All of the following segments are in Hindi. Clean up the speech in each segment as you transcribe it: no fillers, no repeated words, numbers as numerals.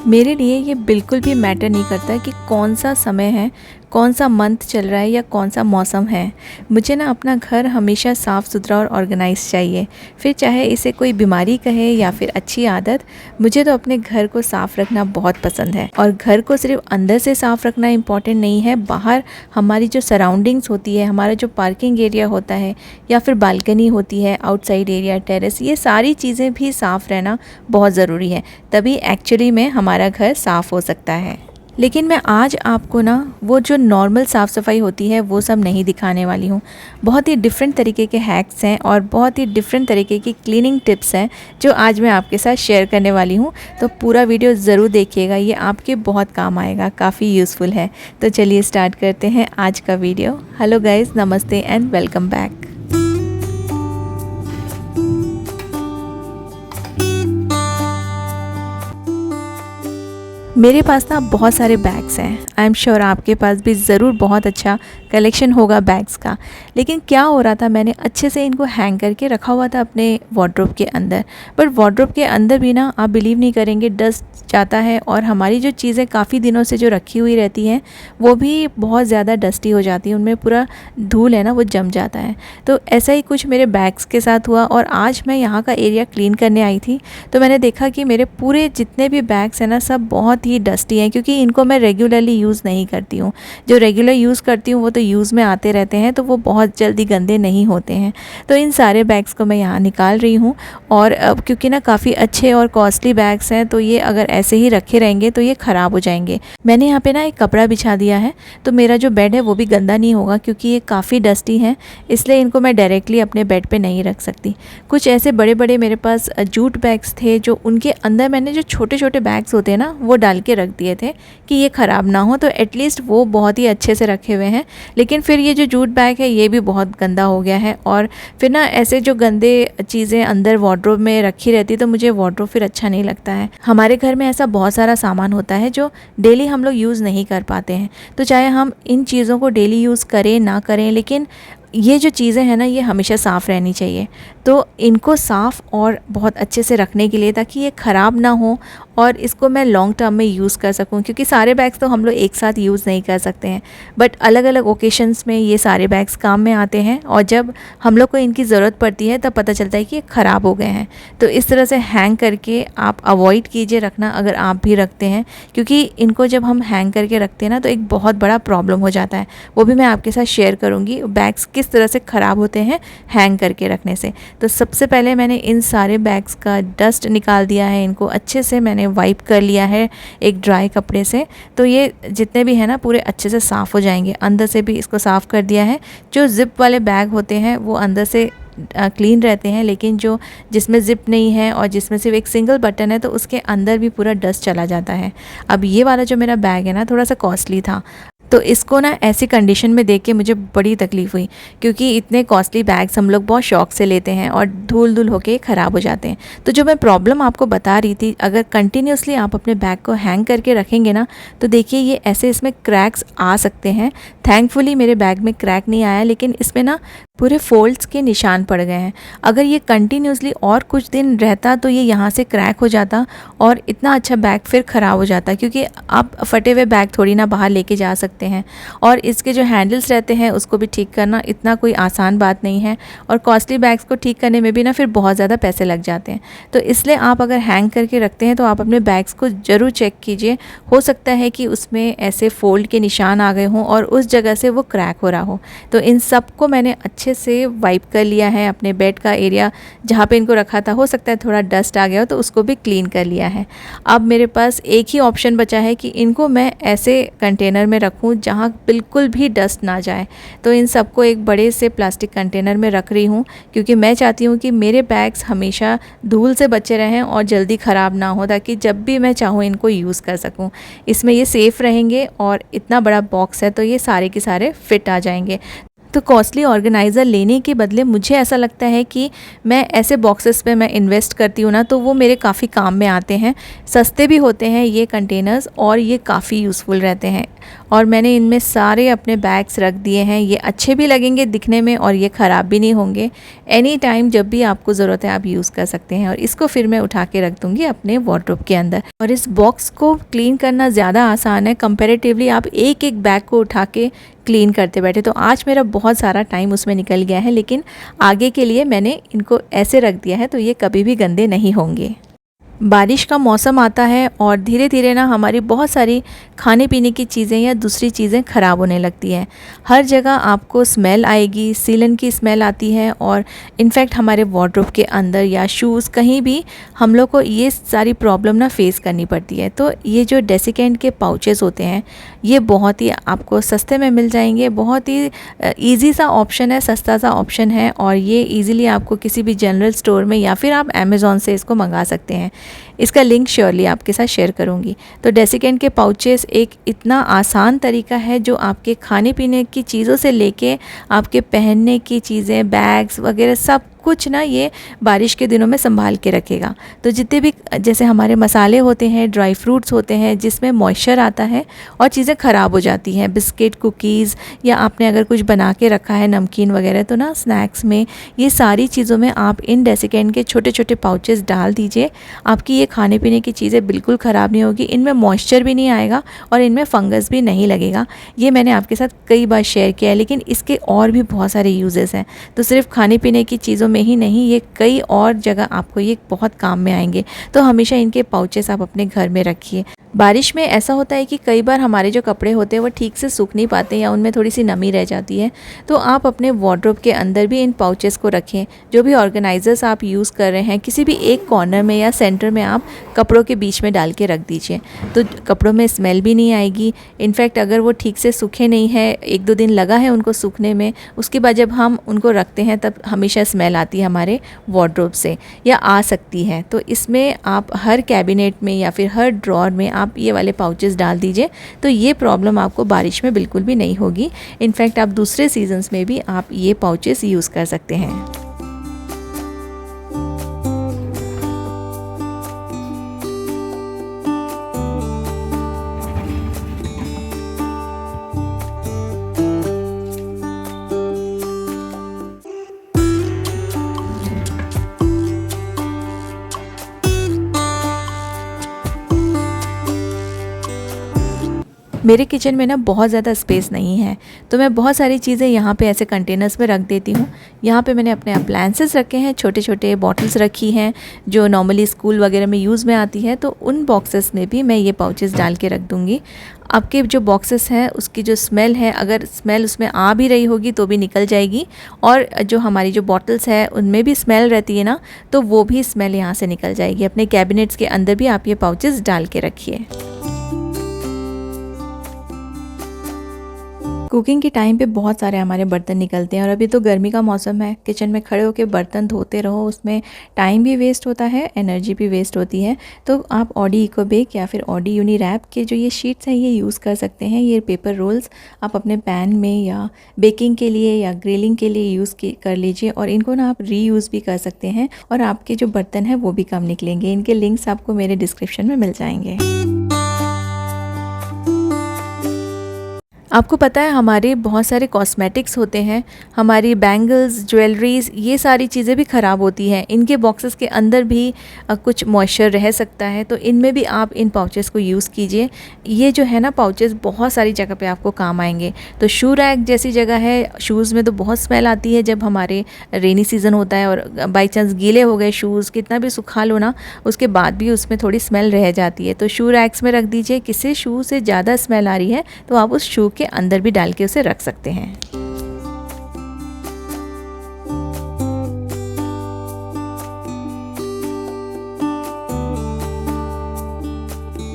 मेरे लिए ये बिल्कुल भी मैटर नहीं करता कि कौन सा समय है, कौन सा मंथ चल रहा है या कौन सा मौसम है। मुझे ना अपना घर हमेशा साफ़ सुथरा और ऑर्गेनाइज चाहिए। फिर चाहे इसे कोई बीमारी कहे या फिर अच्छी आदत, मुझे तो अपने घर को साफ़ रखना बहुत पसंद है। और घर को सिर्फ अंदर से साफ़ रखना इम्पॉर्टेंट नहीं है, बाहर हमारी जो सराउंडिंग्स होती है, हमारा जो पार्किंग एरिया होता है या फिर बालकनी होती है, आउटसाइड एरिया, टेरेस, ये सारी चीज़ें भी साफ़ रहना बहुत ज़रूरी है। तभी एक्चुअली में हमारा घर साफ़ हो सकता है। लेकिन मैं आज आपको ना वो जो नॉर्मल साफ़ सफाई होती है वो सब नहीं दिखाने वाली हूँ। बहुत ही डिफरेंट तरीके के हैक्स हैं और बहुत ही डिफरेंट तरीके की क्लीनिंग टिप्स हैं जो आज मैं आपके साथ शेयर करने वाली हूँ। तो पूरा वीडियो ज़रूर देखिएगा, ये आपके बहुत काम आएगा, काफ़ी यूज़फुल है। तो चलिए स्टार्ट करते हैं आज का वीडियो। हेलो गाइज़, नमस्ते एंड वेलकम बैक। मेरे पास ना बहुत सारे बैग्स हैं। आई एम श्योर आपके पास भी ज़रूर बहुत अच्छा कलेक्शन होगा बैग्स का। लेकिन क्या हो रहा था, मैंने अच्छे से इनको हैंग करके रखा हुआ था अपने वार्डरोब के अंदर। बट वार्डरोब के अंदर भी ना, आप बिलीव नहीं करेंगे, डस्ट जाता है और हमारी जो चीज़ें काफ़ी दिनों से जो रखी हुई रहती हैं वो भी बहुत ज़्यादा डस्टी हो जाती हैं, उनमें पूरा धूल है ना वो जम जाता है। तो ऐसा ही कुछ मेरे बैग्स के साथ हुआ और आज मैं यहाँ का एरिया क्लीन करने आई थी तो मैंने देखा कि मेरे पूरे जितने भी बैग्स हैं ना सब बहुत ही डस्टी हैं, क्योंकि इनको मैं रेगुलरली यूज़ नहीं करती हूँ। जो रेगुलर यूज़ करती हूँ वो तो यूज़ में आते रहते हैं, तो वो बहुत जल्दी गंदे नहीं होते हैं। तो इन सारे बैग्स को मैं यहाँ निकाल रही हूँ और क्योंकि ना काफ़ी अच्छे और कॉस्टली बैग्स हैं, तो ये अगर ऐसे ही रखे रहेंगे तो ये ख़राब हो जाएंगे। मैंने यहाँ पे ना एक कपड़ा बिछा दिया है तो मेरा जो बेड है वो भी गंदा नहीं होगा, क्योंकि ये काफ़ी डस्टी है, इसलिए इनको मैं डायरेक्टली अपने बेड पे नहीं रख सकती। कुछ ऐसे बड़े बड़े मेरे पास जूट बैग्स थे जो उनके अंदर मैंने जो छोटे छोटे बैग्स होते हैं ना वो डाल के रख दिए थे कि ये ख़राब ना हो, तो एटलीस्ट वो बहुत ही अच्छे से रखे हुए हैं। लेकिन फिर ये जो जूट बैग है ये भी बहुत गंदा हो गया है और फिर ना ऐसे जो गंदे चीज़ें अंदर वार्डरोब में रखी रहती तो मुझे वार्डरोब फिर अच्छा नहीं लगता है। हमारे घर में ऐसा बहुत सारा सामान होता है जो डेली हम लोग यूज़ नहीं कर पाते हैं, तो चाहे हम इन चीज़ों को डेली यूज़ करें ना करें, लेकिन ये जो चीज़ें हैं ना ये हमेशा साफ़ रहनी चाहिए। तो इनको साफ़ और बहुत अच्छे से रखने के लिए, ताकि ये ख़राब ना हो और इसको मैं लॉन्ग टर्म में यूज़ कर सकूं, क्योंकि सारे बैग्स तो हम लोग एक साथ यूज़ नहीं कर सकते हैं, बट अलग अलग ओकेशंस में ये सारे बैग्स काम में आते हैं और जब हम लोग को इनकी ज़रूरत पड़ती है तब पता चलता है कि ये ख़राब हो गए हैं। तो इस तरह से हैंग करके आप अवॉइड कीजिए रखना, अगर आप भी रखते हैं, क्योंकि इनको जब हम हैंग करके रखते हैं ना तो एक बहुत बड़ा प्रॉब्लम हो जाता है। वो भी मैं आपके साथ शेयर करूँगी बैग्स किस तरह से ख़राब होते हैं हैंग करके रखने से। तो सबसे पहले मैंने इन सारे बैग्स का डस्ट निकाल दिया है, इनको अच्छे से मैंने वाइप कर लिया है एक ड्राई कपड़े से। तो ये जितने भी हैं ना पूरे अच्छे से साफ़ हो जाएंगे। अंदर से भी इसको साफ़ कर दिया है। जो ज़िप वाले बैग होते हैं वो अंदर से क्लीन रहते हैं, लेकिन जो जिसमें ज़िप नहीं है और जिसमें सिर्फ एक सिंगल बटन है तो उसके अंदर भी पूरा डस्ट चला जाता है। अब ये वाला जो मेरा बैग है ना थोड़ा सा कॉस्टली था, तो इसको ना ऐसी कंडीशन में देख के मुझे बड़ी तकलीफ़ हुई, क्योंकि इतने कॉस्टली बैग्स हम लोग बहुत शौक से लेते हैं और धूल धूल होके ख़राब हो जाते हैं। तो जो मैं प्रॉब्लम आपको बता रही थी, अगर कंटिन्यूसली आप अपने बैग को हैंग करके रखेंगे ना तो देखिए ये ऐसे इसमें क्रैक्स आ सकते हैं। थैंकफुली मेरे बैग में क्रैक नहीं आया, लेकिन इसमें ना पूरे फोल्ड्स के निशान पड़ गए हैं। अगर ये कंटिन्यूसली और कुछ दिन रहता तो ये यहाँ से क्रैक हो जाता और इतना अच्छा बैग फिर ख़राब हो जाता, क्योंकि आप फटे हुए बैग थोड़ी ना बाहर लेके जा सकते हैं और इसके जो हैंडल्स रहते हैं उसको भी ठीक करना इतना कोई आसान बात नहीं है, और कॉस्टली बैग्स को ठीक करने में भी ना फिर बहुत ज़्यादा पैसे लग जाते हैं। तो इसलिए आप अगर हैंग करके रखते हैं तो आप अपने बैग्स को ज़रूर चेक कीजिए। हो सकता है कि उसमें ऐसे फोल्ड के निशान आ गए हों और उस जगह से वो क्रैक हो रहा हो। तो इन सब को मैंने अच्छे से वाइप कर लिया है। अपने बेड का एरिया जहाँ पे इनको रखा था, हो सकता है थोड़ा डस्ट आ गया हो, तो उसको भी क्लीन कर लिया है। अब मेरे पास एक ही ऑप्शन बचा है कि इनको मैं ऐसे कंटेनर में रखूँ जहाँ बिल्कुल भी डस्ट ना जाए। तो इन सबको एक बड़े से प्लास्टिक कंटेनर में रख रही हूँ, क्योंकि मैं चाहती हूँ कि मेरे बैग्स हमेशा धूल से बचे रहें और जल्दी ख़राब ना हो, ताकि जब भी मैं चाहूँ इनको यूज़ कर सकूँ। इसमें ये सेफ़ रहेंगे और इतना बड़ा बॉक्स है तो ये सारे के सारे फिट आ जाएंगे। तो कॉस्टली ऑर्गेनाइज़र लेने के बदले मुझे ऐसा लगता है कि मैं ऐसे बॉक्सेस पे मैं इन्वेस्ट करती हूँ ना, तो वो मेरे काफ़ी काम में आते हैं। सस्ते भी होते हैं ये कंटेनर्स और ये काफ़ी यूज़फुल रहते हैं। और मैंने इनमें सारे अपने बैग्स रख दिए हैं। ये अच्छे भी लगेंगे दिखने में और ये ख़राब भी नहीं होंगे। एनी टाइम जब भी आपको ज़रूरत है आप यूज़ कर सकते हैं। और इसको फिर मैं उठा के रख दूँगी अपने वार्डरोब के अंदर। और इस बॉक्स को क्लीन करना ज़्यादा आसान है कंपैरेटिवली आप एक एक बैग को उठा के क्लीन करते बैठे। तो आज मेरा बहुत सारा टाइम उसमें निकल गया है, लेकिन आगे के लिए मैंने इनको ऐसे रख दिया है तो ये कभी भी गंदे नहीं होंगे। बारिश का मौसम आता है और धीरे धीरे ना हमारी बहुत सारी खाने पीने की चीज़ें या दूसरी चीज़ें ख़राब होने लगती हैं। हर जगह आपको स्मेल आएगी, सीलन की स्मेल आती है और इनफैक्ट हमारे वार्डरोब के अंदर या शूज़ कहीं भी हम लोग को ये सारी प्रॉब्लम ना फेस करनी पड़ती है। तो ये जो डेसिकेंट के पाउचेस होते हैं ये बहुत ही आपको सस्ते में मिल जाएंगे। बहुत ही ईजी सा ऑप्शन है, सस्ता सा ऑप्शन है और ये ईज़िली आपको किसी भी जनरल स्टोर में या फिर आप अमेज़ॉन से इसको मंगा सकते हैं। इसका लिंक श्योरली आपके साथ शेयर करूंगी। तो डेसिकेंट के पाउचेस एक इतना आसान तरीका है जो आपके खाने पीने की चीज़ों से लेके आपके पहनने की चीज़ें, बैग्स वगैरह सब कुछ ना ये बारिश के दिनों में संभाल के रखेगा। तो जितने भी जैसे हमारे मसाले होते हैं, ड्राई फ्रूट्स होते हैं जिसमें मॉइस्चर आता है और चीज़ें ख़राब हो जाती हैं, बिस्किट, कुकीज़ या आपने अगर कुछ बना के रखा है नमकीन वगैरह, तो ना स्नैक्स में ये सारी चीज़ों में आप इन डेसिकेंट के छोटे छोटे पाउचेस डाल दीजिए। आपकी ये खाने पीने की चीज़ें बिल्कुल ख़राब नहीं होगी, इनमें मॉइस्चर भी नहीं आएगा और इनमें फंगस भी नहीं लगेगा। ये मैंने आपके साथ कई बार शेयर किया है, लेकिन इसके और भी बहुत सारे यूजेस हैं। तो सिर्फ खाने पीने की चीज़ों में ही नहीं, ये कई और जगह आपको ये बहुत काम में आएंगे। तो हमेशा इनके पाउचेस आप अपने घर में रखिए। बारिश में ऐसा होता है कि कई बार हमारे जो कपड़े होते हैं वो ठीक से सूख नहीं पाते या उनमें थोड़ी सी नमी रह जाती है। तो आप अपने वार्डरोब के अंदर भी इन पाउचेस को रखें। जो भी ऑर्गेनाइजर्स आप यूज़ कर रहे हैं किसी भी एक कॉर्नर में या सेंटर में आप कपड़ों के बीच में डाल के रख दीजिए, तो कपड़ों में स्मेल भी नहीं आएगी। इनफैक्ट अगर वो ठीक से सूखे नहीं है, 1-2 दिन लगा है उनको सूखने में, उसके बाद जब हम उनको रखते हैं तब हमेशा स्मेल आती है हमारे वार्डरोब से या आ सकती है। तो इसमें आप हर कैबिनेट में या फिर हर ड्रॉर में आप ये वाले पाउचेस डाल दीजिए, तो ये प्रॉब्लम आपको बारिश में बिल्कुल भी नहीं होगी। इनफैक्ट आप दूसरे सीजन्स में भी आप ये पाउचेस यूज़ कर सकते हैं। मेरे किचन में ना बहुत ज़्यादा स्पेस नहीं है, तो मैं बहुत सारी चीज़ें यहाँ पे ऐसे कंटेनर्स में रख देती हूँ। यहाँ पे मैंने अपने अप्लायंसेस रखे हैं, छोटे छोटे बॉटल्स रखी हैं जो नॉर्मली स्कूल वगैरह में यूज़ में आती है, तो उन बॉक्सेस में भी मैं ये पाउचेस डाल के रख दूँगी। आपके जो बॉक्सेस हैं उसकी जो स्मेल है, अगर स्मेल उसमें आ भी रही होगी तो भी निकल जाएगी, और जो हमारी जो बॉटल्स है उनमें भी स्मेल रहती है ना, तो वो भी स्मेल यहाँ से निकल जाएगी। अपने कैबिनेट्स के अंदर भी आप ये पाउचेस डाल के रखिए। कुकिंग के टाइम पे बहुत सारे हमारे बर्तन निकलते हैं और अभी तो गर्मी का मौसम है, किचन में खड़े होकर बर्तन धोते रहो, उसमें टाइम भी वेस्ट होता है, एनर्जी भी वेस्ट होती है। तो आप ऑडी इको बेक या फिर ऑडी यूनी रैप के जो ये शीट्स हैं ये यूज़ कर सकते हैं। ये पेपर रोल्स आप अपने पैन में या बेकिंग के लिए या ग्रिलिंग के लिए यूज़ कर लीजिए, और इनको ना आप रीयूज़ भी कर सकते हैं और आपके जो बर्तन हैं वो भी कम निकलेंगे। इनके लिंक्स आपको मेरे डिस्क्रिप्शन में मिल जाएंगे। आपको पता है हमारे बहुत सारे कॉस्मेटिक्स होते हैं, हमारी बैंगल्स, ज्वेलरीज़, ये सारी चीज़ें भी ख़राब होती हैं। इनके बॉक्सेस के अंदर भी कुछ मॉइस्चर रह सकता है, तो इनमें भी आप इन पाउचेस को यूज़ कीजिए। ये जो है ना पाउचेस बहुत सारी जगह पे आपको काम आएंगे। तो शू रैक जैसी जगह है, शूज़ में तो बहुत स्मेल आती है जब हमारे रेनी सीज़न होता है और बाई चांस गीले हो गए शूज़, कितना भी सुखा लो ना उसके बाद भी उसमें थोड़ी स्मेल रह जाती है। तो शू रैक्स में रख दीजिए। किसी शू से ज़्यादा स्मेल आ रही है तो आप उस शू के अंदर भी डाल के उसे रख सकते हैं।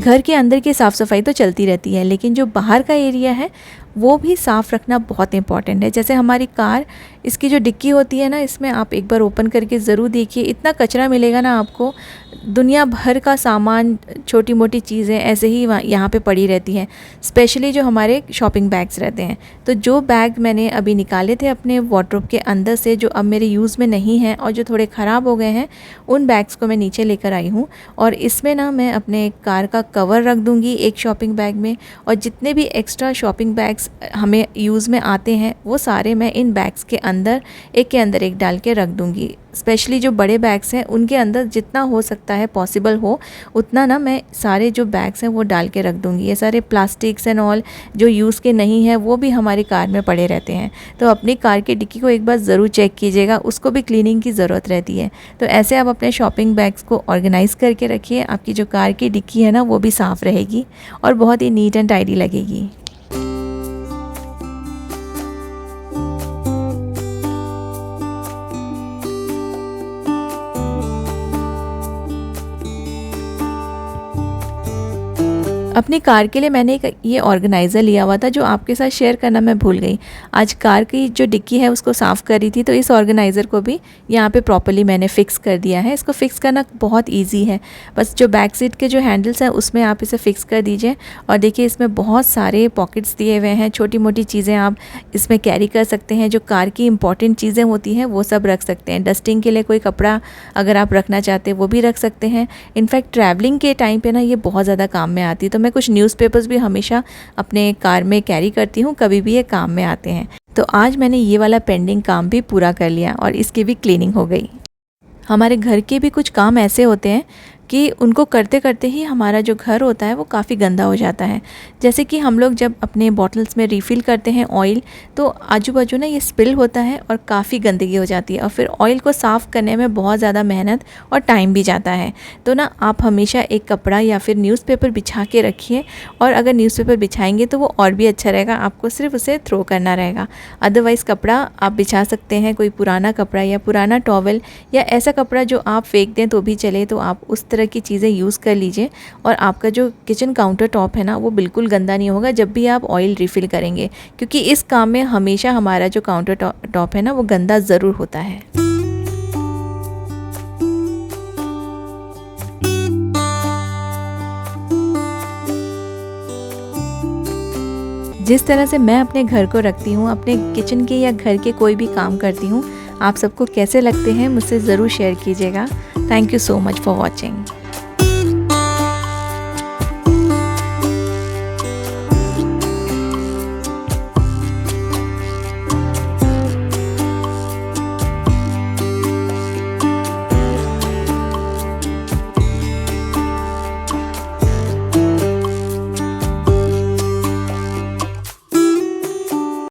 घर के अंदर की साफ़ सफाई तो चलती रहती है, लेकिन जो बाहर का एरिया है वो भी साफ़ रखना बहुत इंपॉर्टेंट है। जैसे हमारी कार, इसकी जो डिक्की होती है ना, इसमें आप एक बार ओपन करके ज़रूर देखिए, इतना कचरा मिलेगा ना आपको, दुनिया भर का सामान, छोटी मोटी चीज़ें ऐसे ही यहाँ पे पड़ी रहती हैं, स्पेशली जो हमारे शॉपिंग बैग्स रहते हैं। तो जो बैग मैंने अभी निकाले थे अपने वार्डरोब के अंदर से, जो अब मेरे यूज़ में नहीं हैं और जो थोड़े ख़राब हो गए हैं, उन बैग्स को मैं नीचे लेकर आई हूँ। और इसमें ना मैं अपने कार का कवर रख दूँगी एक शॉपिंग बैग में, और जितने भी एक्स्ट्रा शॉपिंग बैग्स हमें यूज़ में आते हैं वो सारे मैं इन बैग्स के अंदर एक के अंदर एक डाल के रख दूँगी। स्पेशली जो बड़े बैग्स हैं उनके अंदर जितना हो सकता है, पॉसिबल हो उतना ना, मैं सारे जो बैग्स हैं वो डाल के रख दूँगी। ये सारे प्लास्टिक्स एंड ऑल जो यूज़ के नहीं हैं वो भी हमारी कार में पड़े रहते हैं। तो अपनी कार की डिक्की को एक बार ज़रूर चेक कीजिएगा, उसको भी क्लीनिंग की ज़रूरत रहती है। तो ऐसे आप अपने शॉपिंग बैग्स को ऑर्गेनाइज़ करके रखिए, आपकी जो कार की डिक्की है ना वो भी साफ़ रहेगी और बहुत ही नीट एंड टाइडी लगेगी। अपनी कार के लिए मैंने एक ये ऑर्गेनाइज़र लिया हुआ था जो आपके साथ शेयर करना मैं भूल गई। आज कार की जो डिक्की है उसको साफ़ कर रही थी, तो इस ऑर्गेनाइज़र को भी यहाँ पे प्रॉपर्ली मैंने फ़िक्स कर दिया है। इसको फ़िक्स करना बहुत इजी है, बस जो बैक सीट के जो हैंडल्स हैं उसमें आप इसे फ़िक्स कर दीजिए। और देखिए इसमें बहुत सारे पॉकेट्स दिए हुए हैं, छोटी मोटी चीज़ें आप इसमें कैरी कर सकते हैं। जो कार की इंपॉर्टेंट चीज़ें होती हैं वो सब रख सकते हैं। डस्टिंग के लिए कोई कपड़ा अगर आप रखना चाहते हैं वो भी रख सकते हैं। इनफैक्ट ट्रैवलिंग के टाइम पे ना ये बहुत ज़्यादा काम में आती है। तो मैं कुछ न्यूज़पेपर्स भी हमेशा अपने कार में कैरी करती हूँ, कभी भी ये काम में आते हैं। तो आज मैंने ये वाला पेंडिंग काम भी पूरा कर लिया और इसकी भी क्लीनिंग हो गई। हमारे घर के भी कुछ काम ऐसे होते हैं कि उनको करते करते ही हमारा जो घर होता है वो काफ़ी गंदा हो जाता है। जैसे कि हम लोग जब अपने बॉटल्स में रिफ़िल करते हैं ऑयल, तो आजू बाजू ना ये स्पिल होता है और काफ़ी गंदगी हो जाती है, और फिर ऑयल को साफ़ करने में बहुत ज़्यादा मेहनत और टाइम भी जाता है। तो ना आप हमेशा एक कपड़ा या फिर न्यूज़पेपर बिछा के रखिए, और अगर न्यूज़पेपर बिछाएंगे तो वो और भी अच्छा रहेगा, आपको सिर्फ उसे थ्रो करना रहेगा। अदरवाइज़ कपड़ा आप बिछा सकते हैं, कोई पुराना कपड़ा या पुराना टॉवल या ऐसा कपड़ा जो आप फेंक दें तो भी चले, तो आप उस तरह की चीज़ें यूज़ कर लीजिए। और आपका जो किचन काउंटर टॉप है ना वो बिल्कुल गंदा नहीं होगा जब भी आप ऑयल रिफ़िल करेंगे, क्योंकि इस काम में हमेशा हमारा जो काउंटर टॉप है ना वो गंदा ज़रूर होता है। जिस तरह से मैं अपने घर को रखती हूँ, अपने किचन के या घर के कोई भी काम करती हूँ, आप सबको कैसे लगते हैं मुझसे ज़रूर शेयर कीजिएगा। Thank you so much for watching.